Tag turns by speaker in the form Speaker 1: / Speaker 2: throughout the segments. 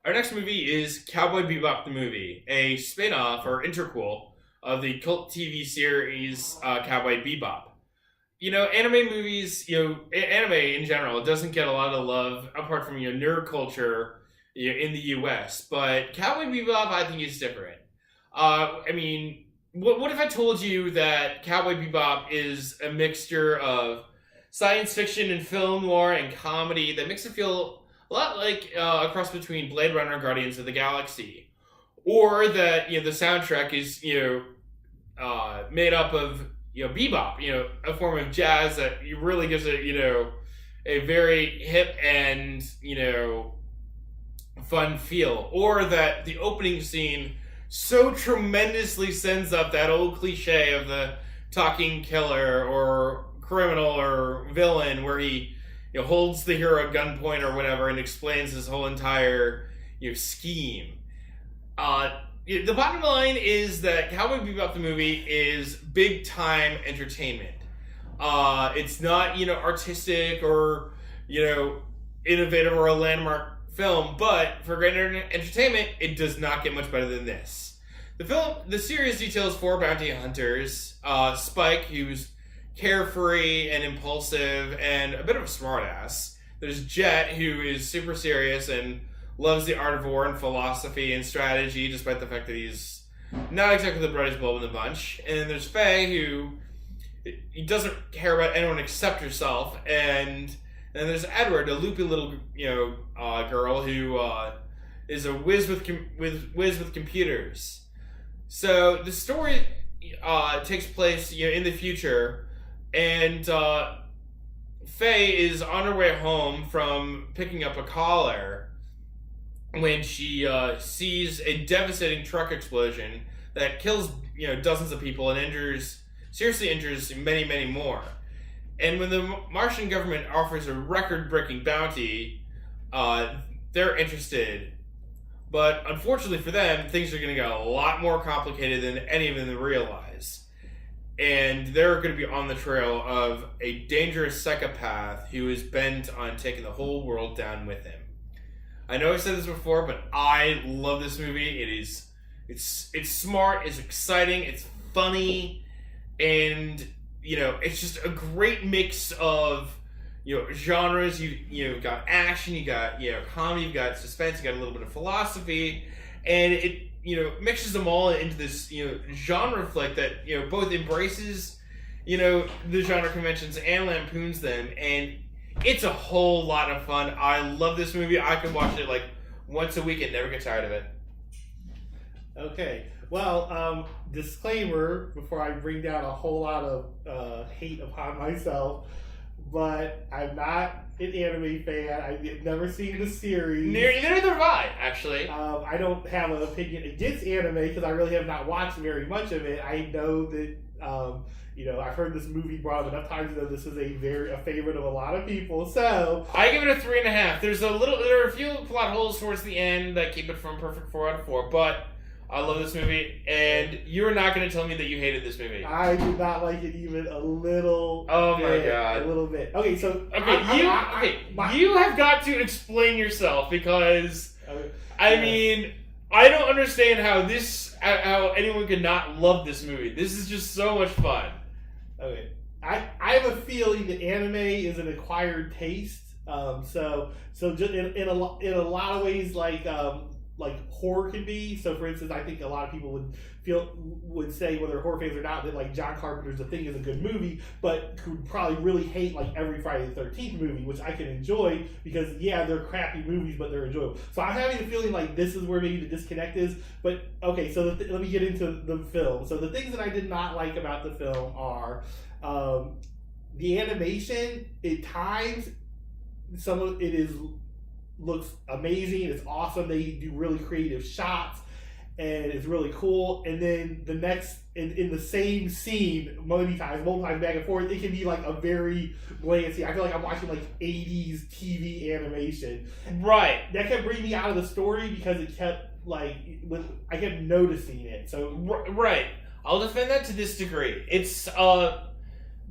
Speaker 1: Our next movie is Cowboy Bebop the movie, a spin-off or interquel of the cult TV series Cowboy Bebop. Anime movies, anime in general doesn't get a lot of love apart from nerd culture in the U.S. But Cowboy Bebop, I think, is different. What if I told you that Cowboy Bebop is a mixture of science fiction and film noir and comedy that makes it feel a lot like a cross between Blade Runner and Guardians of the Galaxy, or that the soundtrack is made up of bebop, a form of jazz that really gives it a very hip and fun feel, or that the opening scene so tremendously sends up that old cliche of the talking killer or criminal or villain where he holds the hero at gunpoint or whatever and explains his whole entire scheme. The bottom line is that Cowboy Bebop the movie is big time entertainment. It's not artistic or innovative or a landmark film, but for great entertainment, it does not get much better than this. The series details four bounty hunters: Spike, who's carefree and impulsive and a bit of a smartass. There's Jet, who is super serious and loves the art of war and philosophy and strategy, despite the fact that he's not exactly the brightest bulb in the bunch. And then there's Faye, who he doesn't care about anyone except herself. And then there's Edward, a loopy little girl who is a whiz with computers. So the story takes place in the future. And Faye is on her way home from picking up a caller when she sees a devastating truck explosion that kills dozens of people and seriously injures many, many more. And when the Martian government offers a record-breaking bounty, they're interested. But unfortunately for them, things are going to get a lot more complicated than any of them realize. And they're going to be on the trail of a dangerous psychopath who is bent on taking the whole world down with him. I know I've said this before, but I love this movie. It's smart, it's exciting, it's funny, and it's just a great mix of genres. You got action, you got comedy, you got suspense, you got a little bit of philosophy, and it mixes them all into this, genre flick that, both embraces, the genre conventions and lampoons them. And it's a whole lot of fun. I love this movie. I could watch it like once a week and never get tired of it.
Speaker 2: Okay. Well, disclaimer before I bring down a whole lot of hate upon myself, but I'm not an anime fan. I've never seen the series.
Speaker 1: Neither have I, actually.
Speaker 2: I don't have an opinion against anime because I really have not watched very much of it. I know that I've heard this movie brought up enough times to know this is a favorite of a lot of people. So
Speaker 1: I give it a 3.5. There are a few plot holes towards the end that keep it from perfect 4 out of 4, but I love this movie, and you're not going to tell me that you hated this movie.
Speaker 2: I did not like it even a little bit.
Speaker 1: Oh my god.
Speaker 2: A little bit. Okay, so...
Speaker 1: You have got to explain yourself, because, I don't understand how anyone could not love this movie. This is just so much fun.
Speaker 2: Okay. I have a feeling that anime is an acquired taste. So just in a lot of ways, like horror can be. So for instance, I think a lot of people would say, whether horror fans or not, that like John Carpenter's The Thing is a good movie, but could probably really hate like every Friday the 13th movie, which I can enjoy because they're crappy movies, but they're enjoyable. So I'm having a feeling like this is where maybe the disconnect is. But okay, so let me get into the film. So the things that I did not like about the film are the animation. At times, some of it looks amazing. It's awesome. They do really creative shots, and it's really cool. And then the next, in the same scene, multiple times back and forth, it can be like a very bland scene. I feel like I'm watching like 80s TV animation.
Speaker 1: Right.
Speaker 2: That kept bringing me out of the story because it kept I kept noticing it. So
Speaker 1: right. I'll defend that to this degree. It's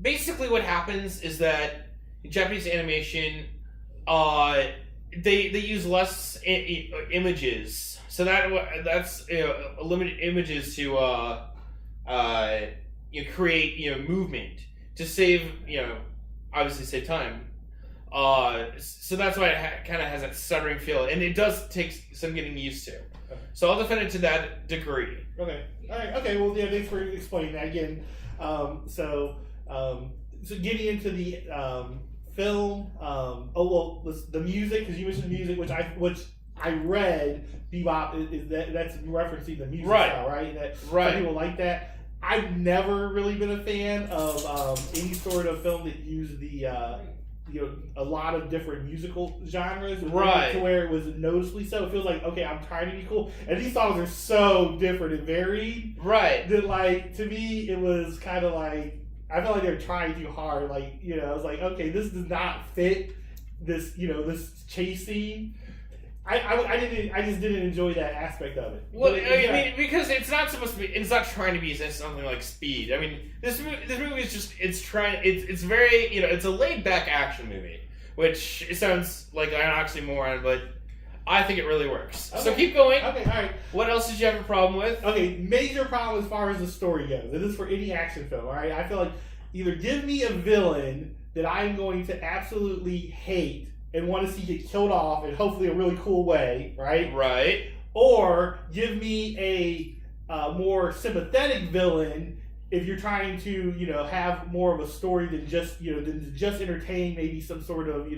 Speaker 1: basically what happens is that Japanese animation they use less images, so that's limited images to create movement to save obviously save time. So that's why it kind of has that stuttering feel, and it does take some getting used to. Okay. So I'll defend it to that degree.
Speaker 2: Okay. All right. Okay. Well, yeah. Thanks for explaining that again. So getting into the film. The music, because you mentioned the music, which I read Bebop is that's referencing the music style, right? That some people like that. I've never really been a fan of any sort of film that used the a lot of different musical genres, right? To where it was noticeably so. It feels like, okay, I'm trying to be cool, and these songs are so different and varied, right? That like to me, it was kind of like I felt like they were trying too hard. Like I was like, okay, this does not fit this this chase scene. I just didn't enjoy that aspect of it.
Speaker 1: Well, I mean, because it's not supposed to be. It's not trying to be something like Speed. I mean, this movie is just. It's very. It's a laid back action movie, which it sounds like an oxymoron, but I think it really works. Okay. So keep going.
Speaker 2: Okay, all right.
Speaker 1: What else did you have a problem with?
Speaker 2: Okay, major problem as far as the story goes. It is for any action film. All right, I feel like either give me a villain that I'm going to absolutely hate and want to see get killed off in hopefully a really cool way, right?
Speaker 1: Right.
Speaker 2: Or give me a more sympathetic villain if you're trying to, have more of a story than just, than just entertain maybe some sort of,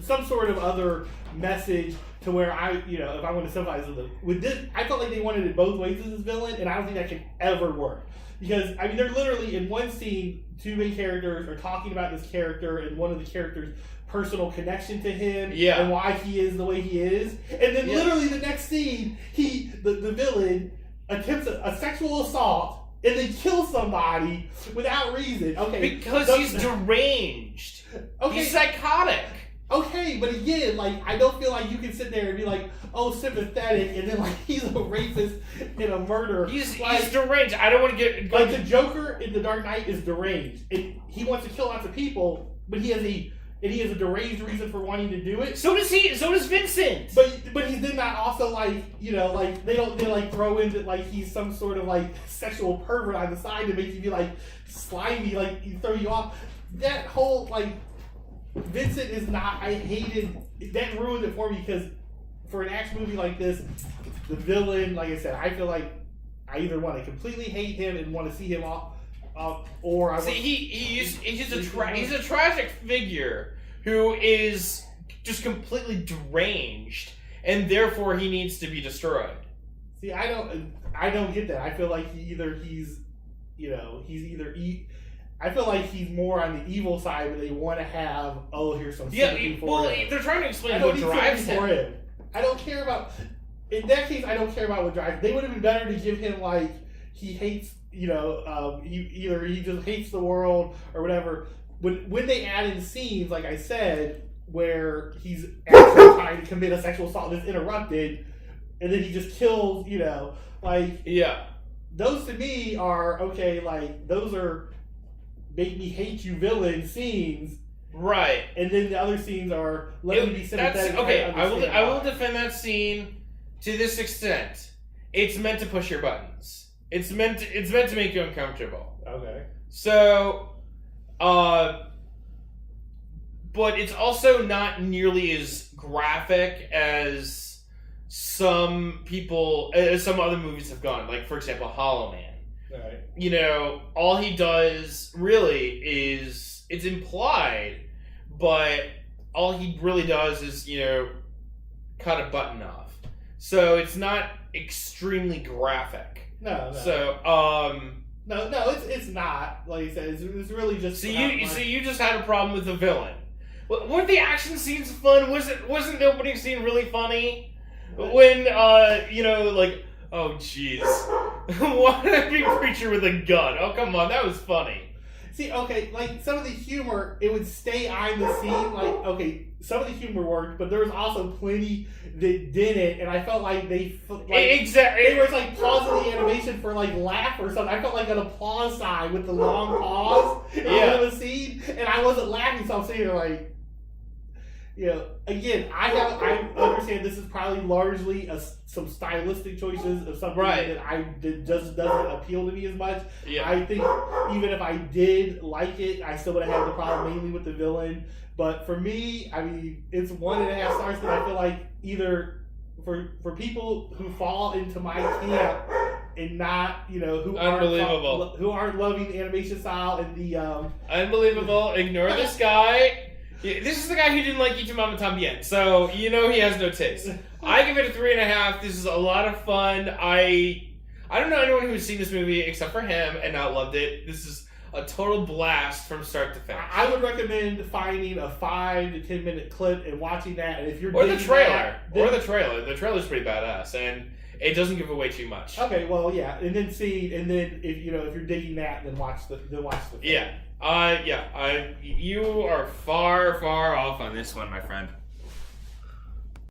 Speaker 2: some sort of other message to where if I want to sympathize with this, I felt like they wanted it both ways as this villain, and I don't think that can ever work. Because, I mean, they're literally, in one scene, two main characters are talking about this character and one of the characters' personal connection to him and why he is the way he is. And then literally the next scene, the villain attempts a sexual assault and then kills somebody without reason. Okay.
Speaker 1: Because he's deranged. Okay. He's psychotic.
Speaker 2: Okay, but again, like, I don't feel like you can sit there and be like, oh, sympathetic, and then, like, he's a rapist and a murderer.
Speaker 1: He's deranged. I don't want to get...
Speaker 2: Like, the Joker in The Dark Knight is deranged. And he wants to kill lots of people, but he has a deranged reason for wanting to do it.
Speaker 1: So does he. So does Vincent.
Speaker 2: But he's then not also, like, they throw in that, like, he's some sort of, like, sexual pervert on the side to make you be, like, slimy, like, throw you off. That whole, like... Vincent is not. I hated that. Ruined it for me because for an action movie like this, the villain, like I said, I feel like I either want to completely hate him and want to see him off, or I
Speaker 1: he's a tragic figure who is just completely deranged, and therefore he needs to be destroyed.
Speaker 2: See, I don't get that. I feel like I feel like he's more on the evil side, but they want to have, here's some sympathy for him.
Speaker 1: They're trying to explain what drives him.
Speaker 2: I don't care about... In that case, I don't care about what drives him. They would have been better to give him, like, he hates, either he just hates the world or whatever. When they add in scenes, like I said, where he's actually trying to commit a sexual assault that's interrupted, and then he just kills, like... Yeah. Those, to me, are, okay, like, those are... make me hate you villain scenes, right? And then the other scenes are let me be sympathetic.
Speaker 1: Okay, I will defend that scene to this extent. It's meant to push your buttons. It's meant to make you uncomfortable.
Speaker 2: Okay.
Speaker 1: So, but it's also not nearly as graphic as some other movies have gone. Like, for example, Hollow Man. Right. All he does really is, it's implied, but all he really does is, cut a button off. So it's not extremely graphic.
Speaker 2: No.
Speaker 1: So,
Speaker 2: No, it's not. Like you said, it's really just...
Speaker 1: So you just had a problem with the villain. Weren't the action scenes fun? Wasn't the opening scene really funny? When, oh, jeez. Why did I be a creature with a gun? Oh, come on. That was funny.
Speaker 2: See, okay, like, some of the humor, it would stay on the scene. Like, okay, some of the humor worked, but there was also plenty that didn't, and I felt like they...
Speaker 1: exactly.
Speaker 2: They were, like, pausing the animation for, like, laugh or something. I felt like an applause sign with the long pause in the scene, and I wasn't laughing, so I'm sitting there like... again, I understand this is probably largely some stylistic choices of something that just doesn't appeal to me as much.
Speaker 1: Yeah.
Speaker 2: I think even if I did like it, I still would have had the problem mainly with the villain. But for me, I mean, it's 1.5 stars because I feel like either for people who fall into my camp and not, who aren't loving the animation style and the
Speaker 1: unbelievable. Ignore this guy. This is the guy who didn't like Ichimama Tambien, so he has no taste. I give it a 3.5. This is a lot of fun. I don't know anyone who's seen this movie except for him and not loved it. This is a total blast from start to finish.
Speaker 2: I would recommend finding a 5 to 10 minute clip and watching that. And if you're
Speaker 1: the trailer, the trailer's pretty badass, and it doesn't give away too much.
Speaker 2: Okay, well, yeah, and then if you're digging that, then watch the film.
Speaker 1: Yeah. You are far, far off on this one, my friend.